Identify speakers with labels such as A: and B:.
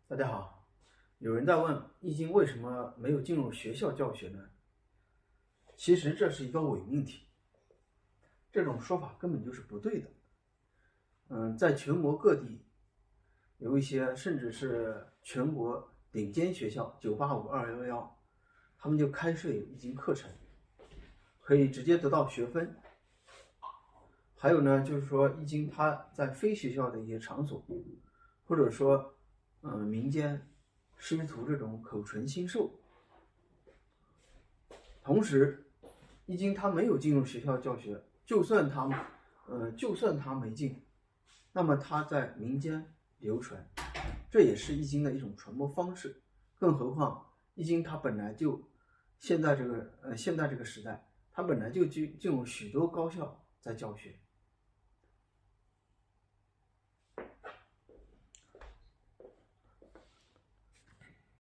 A: 大家好，有人在问《易经》为什么没有进入学校教学呢？其实这是一个伪命题，这种说法根本就是不对的。在全国各地有一些甚至是全国顶尖学校985、211，他们就开设有易经课程，可以直接得到学分。还有呢，就是说易经它在非学校的一些场所，或者说民间师徒这种口传心授。同时，易经它没有进入学校教学，就算它没进，那么它在民间流传，这也是易经的一种传播方式。更何况易经它本来就现在这个时代，它本来就有许多高校在教学。